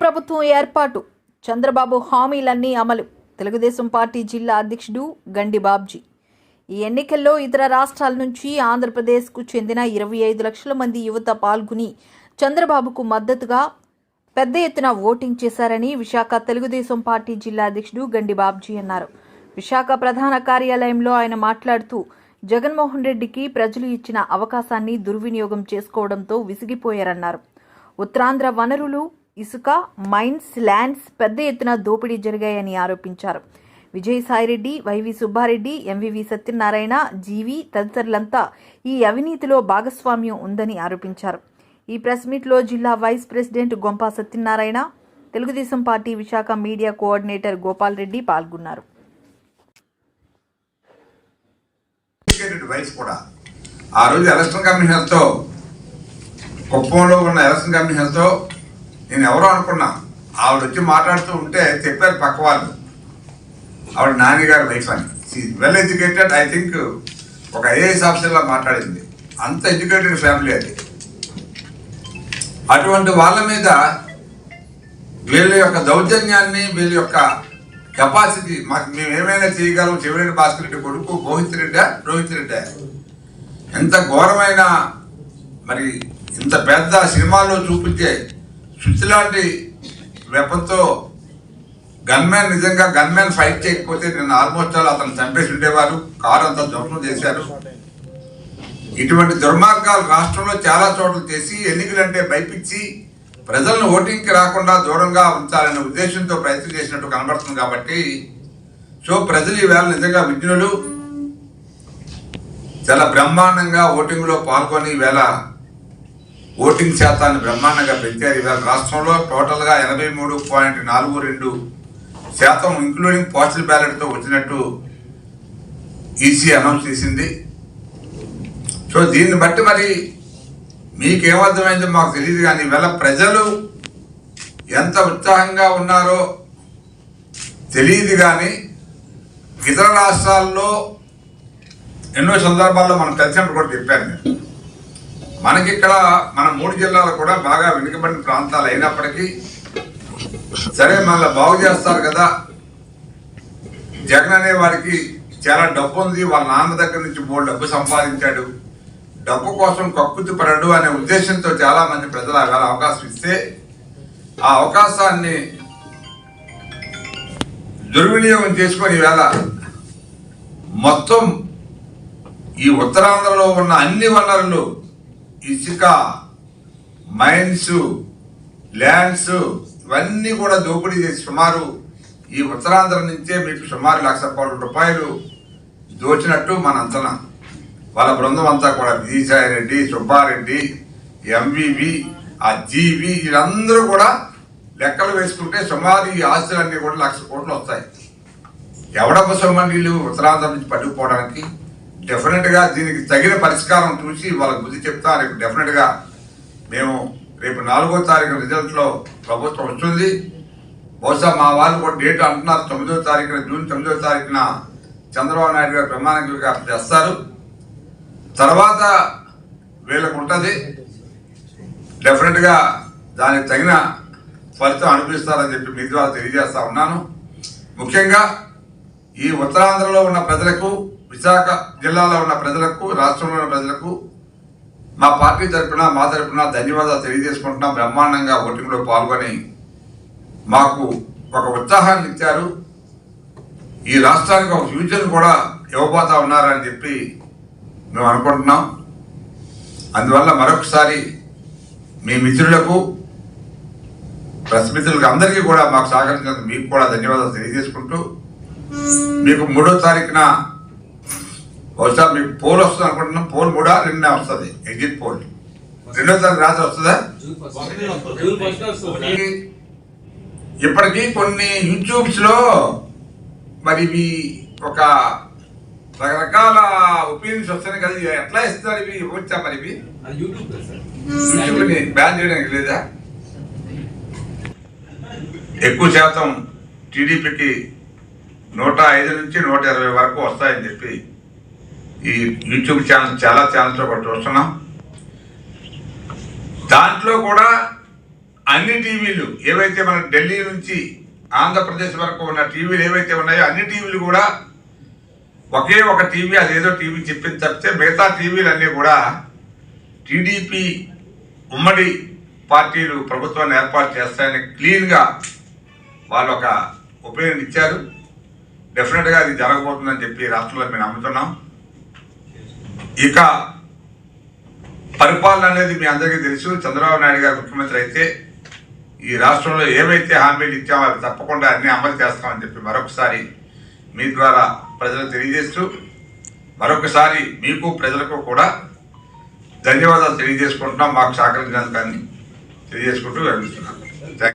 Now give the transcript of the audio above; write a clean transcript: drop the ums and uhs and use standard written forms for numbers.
ప్రభుత్వం ఏర్పాటు, చంద్రబాబు హామీలన్నీ అమలు. తెలుగుదేశం పార్టీ జిల్లా అధ్యక్షుడు గండి బాబ్జీ. ఈ ఎన్నికల్లో ఇతర రాష్ట్రాల నుంచి ఆంధ్రప్రదేశ్కు చెందిన 25 లక్షల మంది యువత పాల్గొని చంద్రబాబుకు మద్దతుగా పెద్ద ఎత్తున ఓటింగ్ చేశారని విశాఖ తెలుగుదేశం పార్టీ జిల్లా అధ్యక్షుడు గండి బాబ్జీ అన్నారు. విశాఖ ప్రధాన కార్యాలయంలో ఆయన మాట్లాడుతూ, జగన్మోహన్ రెడ్డికి ప్రజలు ఇచ్చిన అవకాశాన్ని దుర్వినియోగం చేసుకోవడంతో విసిగిపోయారన్నారు. ఉత్తరాంధ్ర వనరులు, ఇసుక, మైన్స్, ల్యాండ్స్ పెద్ద ఎత్తున దోపిడీ జరిగాయని ఆరోపించారు. Vijayasai Reddy, YV Subba Reddy, MVV Satyanarayana, GV తదితరులంతా ఈ అవినీతిలో భాగస్వామ్యం ఉందని ఆరోపించారు. ఈ ప్రెస్ మీట్లో జిల్లా vice president Gompa Satyanarayana, Telugu Desam party Visakha media coordinator Gopal Reddy పాల్గొన్నారు. ఆ రోజు ఎలక్షన్ కమిషన్తో కుప్పంలో ఉన్న ఎలక్షన్ కమిషన్తో నేను ఎవరో అనుకున్నా. ఆవిడ వచ్చి మాట్లాడుతూ ఉంటే చెప్పారు పక్క వాళ్ళు, ఆవిడ నాన్నగారు వైఫ్ అని. వెల్ ఎడ్యుకేటెడ్, ఐ థింక్ ఒక ఐఏఎస్ ఆఫీసర్లా మాట్లాడింది. అంత ఎడ్యుకేటెడ్ ఫ్యామిలీ అది. అటువంటి వాళ్ళ మీద వీళ్ళ యొక్క దౌర్జన్యాన్ని, వీళ్ళ యొక్క కెపాసిటీ, మాకు మేము ఏమైనా చేయగలం. చెవిరెడ్డి భాస్కర్ రెడ్డి కొడుకు రోహిత్ రెడ్డి ఎంత ఘోరమైన, మరి ఇంత పెద్ద సినిమాల్లో చూపించే స్విచ్ లాంటి వెపన్తో గన్మ్యాన్, నిజంగా గన్మ్యాన్ ఫైట్ చేయకపోతే నిన్న ఆల్మోస్ట్ అతను చంపేసి ఉండేవారు. కారు అంతా ధ్వంసం చేశారు. ఇటువంటి దుర్మార్గాలు రాష్ట్రంలో చాలా చోట్ల చేసి ఎన్నికలంటే భయపించి ప్రజలను ఓటింగ్కి రాకుండా దూరంగా ఉంచాలనే ఉద్దేశంతో ప్రయత్నం చేసినట్టు కనబడుతుంది. కాబట్టి ప్రజలు ఈవేళ నిజంగా విజ్ఞులు చాలా బ్రహ్మాండంగా ఓటింగ్లో పాల్గొని ఈవేళ ఓటింగ్ శాతాన్ని బ్రహ్మాండంగా పెంచారు. ఈవేళ రాష్ట్రంలో టోటల్గా 83.42% ఇంక్లూడింగ్ పోస్టల్ బ్యాలెట్తో వచ్చినట్టు ఈసీ అనౌన్స్ చేసింది. దీన్ని బట్టి మరి మీకేమర్థమైందో మాకు తెలియదు, కానీ ఈవేళ ప్రజలు ఎంత ఉత్సాహంగా ఉన్నారో తెలియదు. కానీ ఇతర రాష్ట్రాల్లో ఎన్నో సందర్భాల్లో మనం కలిసినప్పుడు కూడా చెప్పాను నేను. మనకిక్కడ మన 3 జిల్లాలు కూడా బాగా వెనుకబడిన ప్రాంతాలు అయినప్పటికీ సరే మళ్ళీ బాగు చేస్తారు కదా. జగన్ అనే వారికి చాలా డబ్బు ఉంది, వాళ్ళ నాన్న దగ్గర నుంచి 3 డబ్బు సంపాదించాడు, డబ్బు కోసం కక్కుతి పడడు అనే ఉద్దేశంతో చాలా మంది ప్రజలు ఆ వేళ అవకాశం ఇస్తే ఆ అవకాశాన్ని దుర్వినియోగం చేసుకొని ఈవేళ మొత్తం ఈ ఉత్తరాంధ్రలో ఉన్న అన్ని వనరులు, ఇసుక, మైన్స్, ల్యాండ్స్ ఇవన్నీ కూడా దోపిడీ చేసి సుమారు ఈ ఉత్తరాంధ్ర నుంచే మీకు సుమారు 1,00,000 కోట్ల రూపాయలు దోచినట్టు మన అంచనా. వాళ్ళ బృందం అంతా కూడా విజయసాయిరెడ్డి, సుబ్బారెడ్డి, ఎంవివి, ఆ జీవి వీళ్ళందరూ కూడా లెక్కలు వేసుకుంటే సుమారు ఈ ఆస్తులన్నీ కూడా 1,00,000 కోట్లు వస్తాయి. ఎవడబ్బ సొమ్మండీలు ఉత్తరాంధ్ర నుంచి పట్టుకుపోవడానికి. డెఫినెట్గా దీనికి తగిన పరిష్కారం చూసి వాళ్ళకి బుద్ధి చెప్తా. రేపు డెఫినెట్గా మేము రేపు 4వ తారీఖు రిజల్ట్లో ప్రభుత్వం వస్తుంది. బహుశా మా వాళ్ళు కూడా డేట్ అంటున్నారు 9వ తారీఖున, జూన్ 9వ తారీఖున చంద్రబాబు నాయుడు గారు ప్రమాణంగా చేస్తారు. తర్వాత వీళ్ళకు ఉంటుంది. డెఫినెట్గా దానికి తగిన ఫలితం అనిపిస్తారని చెప్పి మీ ద్వారా తెలియజేస్తా ఉన్నాను. ముఖ్యంగా ఈ ఉత్తరాంధ్రలో ఉన్న ప్రజలకు, విశాఖ జిల్లాలో ఉన్న ప్రజలకు, రాష్ట్రంలో ఉన్న ప్రజలకు మా పార్టీ తరఫున, మా తరఫున ధన్యవాదాలు తెలియజేసుకుంటున్నాం. బ్రహ్మాండంగా ఓటింగ్లో పాల్గొని మాకు ఒక ఉత్సాహాన్ని ఇచ్చారు. ఈ రాష్ట్రానికి ఒక ఫ్యూచర్ కూడా ఇవ్వబోతా ఉన్నారని చెప్పి మేము అనుకుంటున్నాం. అందువల్ల మరొకసారి మీ మిత్రులకు, ప్రెస్ మిత్రులకు అందరికీ కూడా మాకు సహకరించినందుకు మీకు కూడా ధన్యవాదాలు తెలియజేసుకుంటూ, మీకు 3వ తారీఖున బహుశా మీకు పోల్ వస్తుంది అనుకుంటున్నాం. పోల్ 3 or 2 వస్తుంది, ఎగ్జిట్ పోల్. 2వ తారీఖు రాత్రి వస్తుందా? ఇప్పటికీ కొన్ని యూట్యూబ్స్లో మరి ఇవి ఒక రకరకాల ఒపీనియన్స్ వస్తున్నాయి కదా. ఎట్లా ఇస్తున్నారు ఇవి? వచ్చా మరి ఇవి యూట్యూబ్ని బ్యాన్ చేయడానికి లేదా? ఎక్కువ శాతం టీడీపీకి 105 నుంచి 120 వరకు వస్తాయని చెప్పి ఈ యూట్యూబ్ ఛానల్స్, చాలా ఛానల్స్లో కూడా చూస్తున్నాం. దాంట్లో కూడా అన్ని టీవీలు ఏవైతే మన ఢిల్లీ నుంచి ఆంధ్రప్రదేశ్ వరకు ఉన్న టీవీలు ఏవైతే ఉన్నాయో అన్ని టీవీలు కూడా ఒకే ఒక టీవీ, అదేదో టీవీ చెప్పింది తప్పితే మిగతా టీవీలన్నీ కూడా టీడీపీ ఉమ్మడి పార్టీలు ప్రభుత్వాన్ని ఏర్పాటు చేస్తాయని క్లీన్గా వాళ్ళు ఒక ఒపీనియన్ ఇచ్చారు. డెఫినెట్గా అది జరగబోతుందని చెప్పి రాష్ట్రంలో మేము నమ్ముతున్నాం. ఇక పరిపాలన అనేది మీ అందరికీ తెలుసు. చంద్రబాబు నాయుడు గారు ముఖ్యమంత్రి అయితే ఈ రాష్ట్రంలో ఏవైతే హామీలు ఇచ్చామో అవి తప్పకుండా అన్ని అమలు చేస్తామని చెప్పి మరొకసారి మీ ద్వారా ప్రజలకు తెలియజేస్తూ, మరొకసారి మీకు ప్రజలకు కూడా ధన్యవాదాలు తెలియజేసుకుంటున్నాం. మాకు సహకరించినందుకు తెలియజేసుకుంటూ వెళ్తున్నాం.